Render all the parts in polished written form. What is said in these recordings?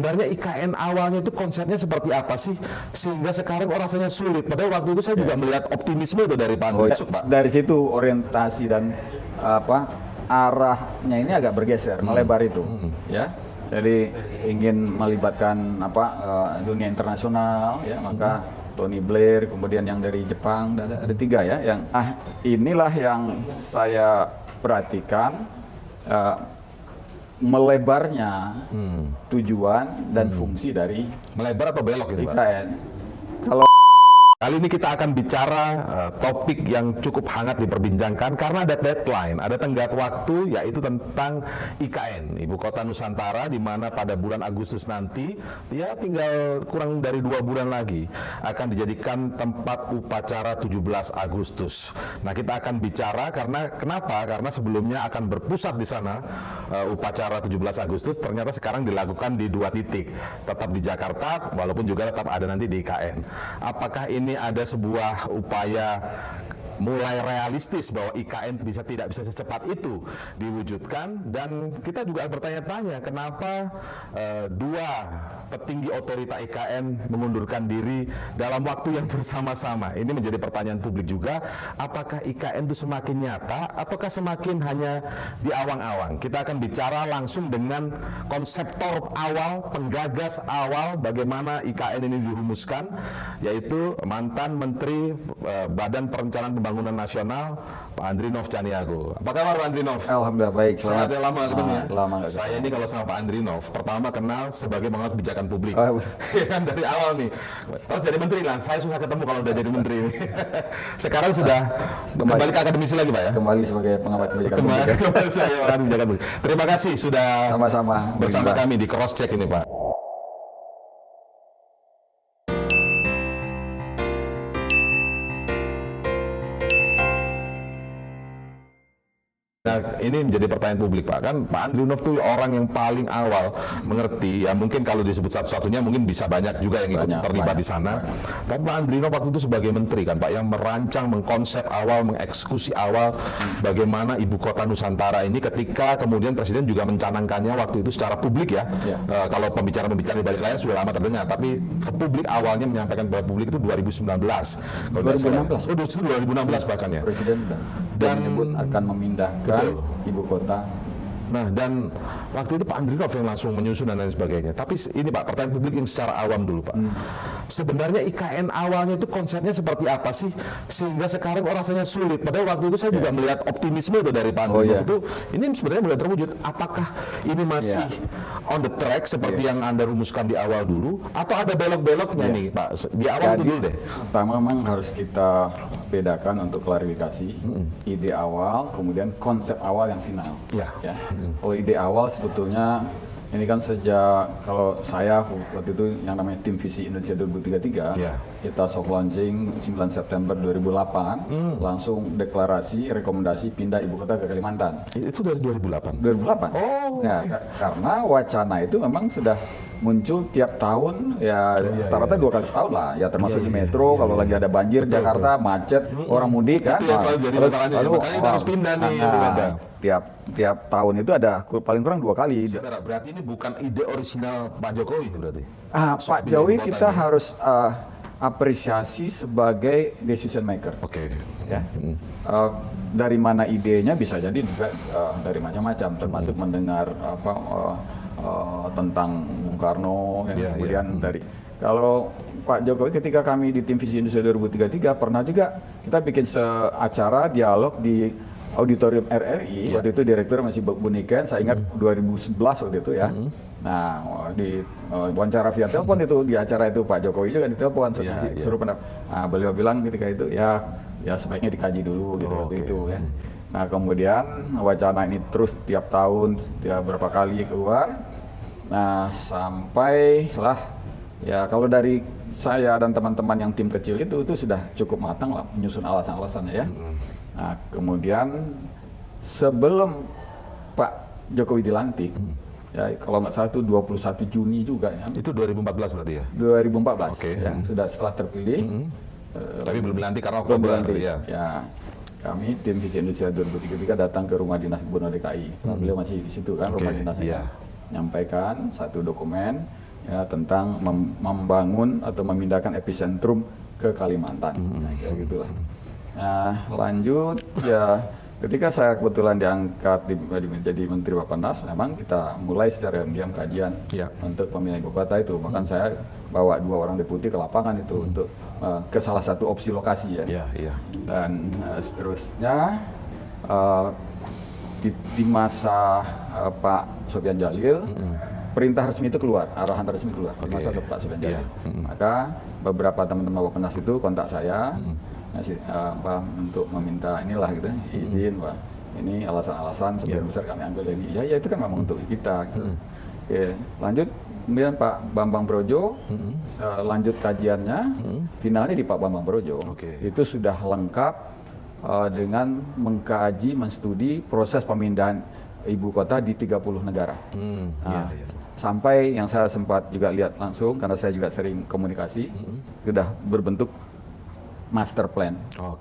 sebenarnya IKN awalnya itu konsepnya seperti apa sih sehingga sekarang rasanya sulit. Padahal waktu itu saya juga melihat optimisme itu dari Pak Andri. Pak. Dari situ orientasi dan arahnya ini agak bergeser, melebar itu, ya. Jadi ingin melibatkan dunia internasional, ya, maka Tony Blair, kemudian yang dari Jepang, ada 3 ya. Yang inilah yang saya perhatikan. Melebarnya tujuan dan fungsi dari melebar atau belok ini, Pak? IKN. Kalau kali ini kita akan bicara topik yang cukup hangat diperbincangkan karena ada deadline, ada tenggat waktu, yaitu tentang IKN, Ibu Kota Nusantara, di mana pada bulan Agustus nanti, ya tinggal kurang dari 2 bulan lagi, akan dijadikan tempat upacara 17 Agustus. Nah, kita akan bicara kenapa? Karena sebelumnya akan berpusat di sana upacara 17 Agustus, ternyata sekarang dilakukan di 2 titik, tetap di Jakarta, walaupun juga tetap ada nanti di IKN. Apakah ini ada sebuah upaya mulai realistis bahwa IKN tidak bisa secepat itu diwujudkan, dan kita juga bertanya-tanya kenapa 2 petinggi otorita IKN mengundurkan diri dalam waktu yang bersama-sama. Ini menjadi pertanyaan publik juga, apakah IKN itu semakin nyata ataukah semakin hanya di awang-awang. Kita akan bicara langsung dengan konseptor awal, penggagas awal bagaimana IKN ini dirumuskan, yaitu mantan Menteri Badan Perencanaan Pembangunan Nasional, Pak Andrinov Caniago. Apa kabar, Pak Andrinov? Alhamdulillah baik. Sangat lama ketemu ya. Lama. Saya ini kalau sama Pak Andrinov, pertama kenal sebagai pengamat kebijakan publik. Kan dari awal nih. Terus jadi menteri lah. Saya susah ketemu kalau udah jadi menteri. Sekarang sudah kembali ke akademisi lagi, Pak ya? Kembali sebagai pengamat kebijakan publik. Kembali sebagai pengamat kebijakan publik. Terima kasih sudah sama-sama bersama kami di Cross Check ini, Pak. Nah, ini menjadi pertanyaan publik, Pak. Kan Pak Andrinov tuh orang yang paling awal mengerti, ya mungkin kalau disebut satu-satunya mungkin bisa banyak juga yang ikut terlibat di sana. Tapi Pak Andrinov waktu itu sebagai menteri kan, Pak, yang merancang, mengkonsep awal, mengeksekusi awal bagaimana Ibu Kota Nusantara ini, ketika kemudian Presiden juga mencanangkannya waktu itu secara publik ya. Kalau pembicaraan-pembicaraan di balik layar sudah lama terdengar, tapi ke publik awalnya menyampaikan kepada publik itu 2019. 2016. Oh, 2016 bahkan ya. Presiden dan menyebut akan memindahkan ibu kota. Nah, dan waktu itu Pak Andrinov yang langsung menyusun dan lain sebagainya. Tapi ini, Pak, pertanyaan publik yang secara awam dulu, Pak. Sebenarnya IKN awalnya itu konsepnya seperti apa sih sehingga sekarang rasanya sulit. Padahal waktu itu saya juga melihat optimisme itu dari Pak Andrinov itu. Ini sebenarnya mulai terwujud. Apakah ini masih on the track seperti yang Anda rumuskan di awal dulu, atau ada belok-beloknya nih, Pak? Di awal itu dulu deh. Pertama memang harus kita bedakan untuk klarifikasi ide awal, kemudian konsep awal yang final. Kalau ide awal sebetulnya ini kan sejak, kalau saya waktu itu yang namanya Tim Visi Indonesia 2033, kita soft launching 9 September 2008, langsung deklarasi rekomendasi pindah ibu kota ke Kalimantan. Itu dari 2008? 2008. Oh. Ya, karena wacana itu memang sudah muncul tiap tahun, ya rata-rata 2 kali setahun lah, ya termasuk di metro, kalau lagi ada banjir Jakarta, macet, orang mudik kan. Itu yang selalu jadi masalahnya, makanya kita harus pindah nih. Tiap tahun itu ada paling kurang 2 kali. Berarti ini bukan ide orisinal Pak Jokowi berarti? Pak Jokowi kita harus apresiasi sebagai decision maker. Ya. Dari mana idenya bisa jadi juga dari macam-macam, termasuk mendengar tentang Bung Karno, kemudian dari kalau Pak Jokowi ketika kami di Tim Visi Indonesia 2033 pernah juga kita bikin acara dialog di Auditorium RRI, waktu itu direktur masih Bu Niken, saya ingat 2011 waktu itu ya. Nah, di wawancara via telepon itu, di acara itu Pak Jokowi juga ditelepon, suruh pendapat. Nah, beliau bilang ketika itu ya sebaiknya dikaji dulu gitu waktu itu ya. Nah, kemudian wacana ini terus tiap tahun, setiap berapa kali keluar. Nah, sampailah ya kalau dari saya dan teman-teman yang tim kecil itu sudah cukup matang lah menyusun alasan-alasannya ya. Nah, kemudian sebelum Pak Jokowi dilantik, ya kalau nggak salah itu 21 Juni juga ya. Itu 2014 berarti ya? 2014, ya, sudah setelah terpilih. Tapi belum dilantik karena Oktober ya. Kami Tim Visi Indonesia 2033 datang ke rumah dinas Gubernur DKI. Beliau masih di situ kan, rumah dinasnya. Nyampaikan satu dokumen ya tentang membangun atau memindahkan epicentrum ke Kalimantan. Nah, kayak gitulah. Nah, lanjut ya ketika saya kebetulan diangkat menjadi Menteri Bappenas, memang kita mulai secara diam kajian untuk pemindahan ibu kota itu. Bahkan saya bawa 2 orang deputi ke lapangan itu untuk ke salah satu opsi lokasi ya. Dan seterusnya di masa Pak Sofyan Djalil, perintah resmi itu keluar, arahan resmi keluar di masa Pak Sofyan Djalil. Maka beberapa teman-teman Bappenas itu kontak saya untuk meminta inilah gitu izin, Pak. Ini alasan-alasan sebagian besar kami ambil ini. Ya itu kan memang untuk kita. Gitu. Oke, lanjut. Kemudian Pak Bambang Brojo lanjut kajiannya, finalnya di Pak Bambang Brojo. Itu sudah lengkap dengan mengkaji, menstudi proses pemindahan ibu kota di 30 negara. Sampai yang saya sempat juga lihat langsung, karena saya juga sering komunikasi, sudah berbentuk master plan.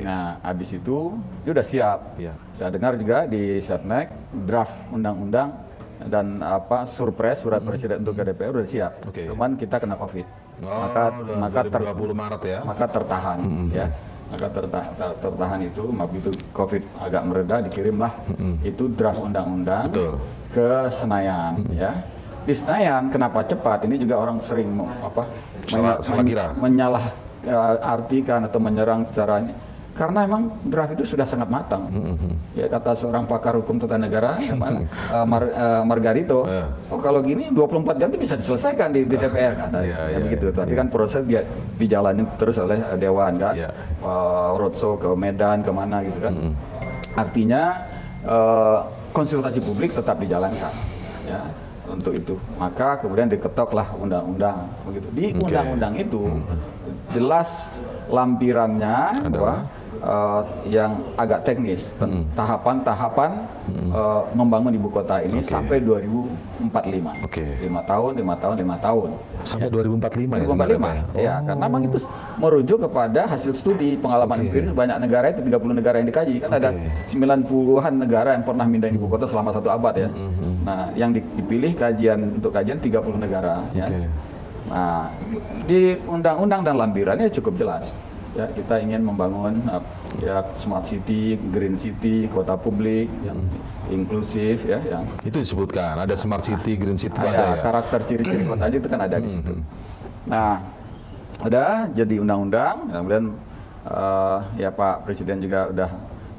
Nah, habis itu dia udah siap. Saya dengar juga di Setnek draft undang-undang dan surpres surat presiden untuk ke DPR udah siap. Cuman kita kena COVID. Maka tertahan ya. Maka tertahan itu, begitu COVID agak mereda dikirimlah itu draft undang-undang ke Senayan ya. Di Senayan kenapa cepat? Ini juga orang sering menyalah artikan atau menyerang secara karena emang draft itu sudah sangat matang. Ya kata seorang pakar hukum tata negara Margarito, kalau gini 24 jam itu bisa diselesaikan di DPR katanya. Begitu. Tapi kan proses dia dijalanin terus oleh dewan kan. Roadshow ke Medan kemana gitu kan. Artinya konsultasi publik tetap dijalankan. Ya. Untuk itu, maka kemudian diketoklah undang-undang begitu. Di undang-undang itu jelas lampirannya bahwa yang agak teknis tahapan-tahapan membangun ibu kota ini sampai 2045. 5 tahun. Sampai 2045 ya, karena memang itu merujuk kepada hasil studi pengalaman empiris banyak negara, itu 30 negara yang dikaji. Kan ada 90-an negara yang pernah mindahin ibu kota selama 1 abad ya. Nah, yang dipilih untuk kajian 30 negara ya. Nah, di undang-undang dan lampirannya cukup jelas. Ya, kita ingin membangun ya smart city, green city, kota publik yang inklusif ya, yang itu disebutkan ada smart city, green city, ada karakter ciri-ciri kota itu kan ada di situ. Nah, ada jadi undang-undang, kemudian ya Pak Presiden juga udah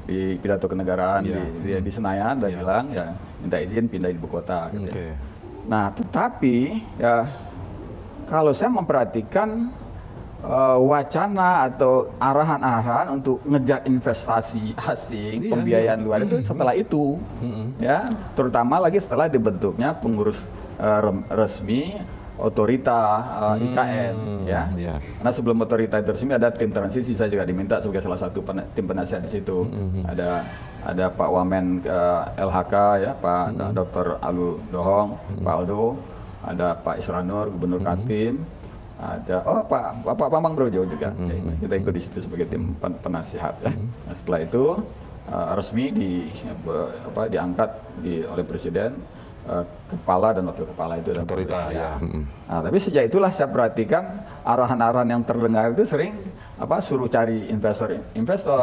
di pidato kenegaraan di Senayan udah bilang ya minta izin pindah ibu kota. Gitu. Nah, tetapi ya kalau saya memperhatikan wacana atau arahan-arahan untuk ngejar investasi asing, pembiayaan luar itu setelah itu, ya, terutama lagi setelah dibentuknya pengurus resmi otorita IKN, ya. Karena sebelum otorita itu resmi ada tim transisi, saya juga diminta sebagai salah satu tim penasihat di situ. Ada Pak Wamen LHK, ya, Pak Dr. Alu Dohong, Pak Aldo, ada Pak Isranur, Gubernur Kaltim. Ada Pak Bambang Brojo juga, kita ikut di situ sebagai tim penasihat. Ya. Nah, setelah itu resmi diangkat oleh Presiden kepala dan wakil kepala itu dan otorita. Nah, tapi sejak itulah saya perhatikan arahan-arahan yang terdengar itu sering suruh cari investor,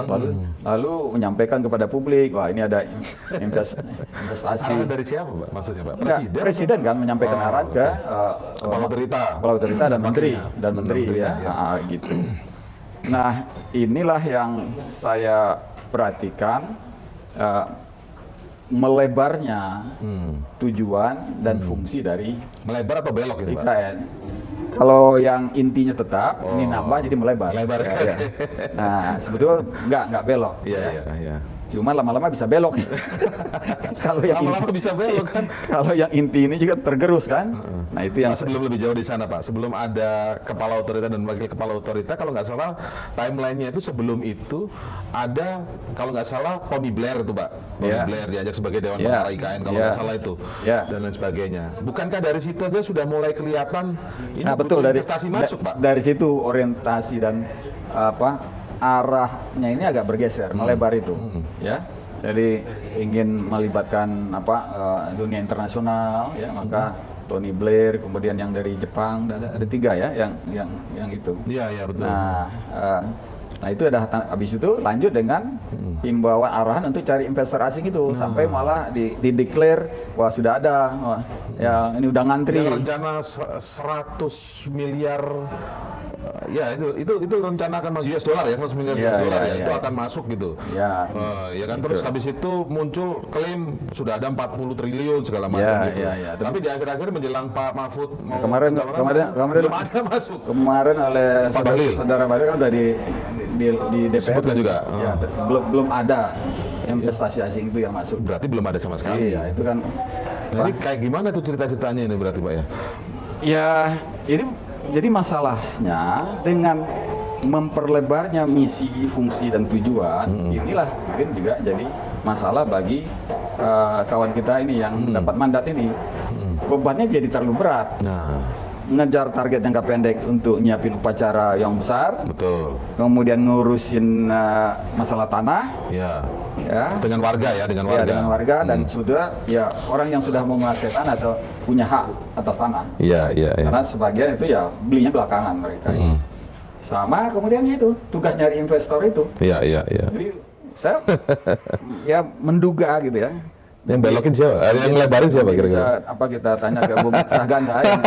lalu menyampaikan kepada publik, wah ini ada investasi. Arahan dari siapa, Pak? Maksudnya, Pak? Presiden kan menyampaikan arahan ke kepala otorita dan menteri ya. Gitu. Nah, inilah yang saya perhatikan melebarnya tujuan dan fungsi dari melebar atau belok ini, Pak? Kalau yang intinya tetap, ini nambah jadi melebar. Ya. Nah, sebetulnya nggak belok. Iya. Cuma lama-lama bisa belok. Kalau yang lama-lama bisa belok kan. Kalau yang inti ini juga tergerus kan. Nah, itu yang sebelum lebih jauh di sana, Pak. Sebelum ada kepala otorita dan wakil kepala otorita, kalau nggak salah timelinenya itu sebelum itu ada, kalau nggak salah Tony Blair itu, Pak. Tony Blair diajak sebagai Dewan Pengarah IKN kalau nggak salah itu. Dan lain sebagainya. Bukankah dari situ aja sudah mulai kelihatan ini betul, investasi masuk, Pak? Dari situ orientasi dan arahnya ini agak bergeser, melebar itu, ya. Jadi ingin melibatkan dunia internasional, ya, maka Tony Blair, kemudian yang dari Jepang, ada 3 ya yang itu. Iya, iya betul. Nah itu habis itu lanjut dengan himbauan arahan untuk cari investor asing itu sampai malah di declare wah sudah ada, ya ini udah ngantri. Ya, rencana 100 miliar ya itu rencana akan US dollar ya 100 miliar US dollar ya, itu akan masuk gitu. Ya. Ya kan terus habis itu muncul klaim sudah ada 40 triliun segala macam gitu. Tapi di akhir-akhir menjelang Pak Mahfud mau kemarin belum ada masuk. Kemarin oleh saudara Bahlil kan udah di DPR sebutkan juga. Ya, belum ada investasi asing itu yang masuk. Berarti belum ada sama sekali. Iya, itu kan. Nah, ini kayak gimana tuh cerita-ceritanya ini berarti Pak ya? Ya, ini jadi masalahnya dengan memperlebarnya misi, fungsi dan tujuan, inilah mungkin juga jadi masalah bagi kawan kita ini yang dapat mandat ini. Bebannya jadi terlalu berat. Ngejar target jangka pendek untuk nyiapin upacara yang besar, betul. Kemudian ngurusin masalah tanah, ya, dengan warga ya, dengan warga, dan sudah ya orang yang sudah menguasai tanah atau punya hak atas tanah, karena sebagian itu ya belinya belakangan mereka. Sama kemudian itu tugas nyari investor itu, jadi saya ya menduga gitu ya. Yang belokin siapa? Yang lebarin siapa kira-kira? Apa kita tanya ke Bung Saganda yang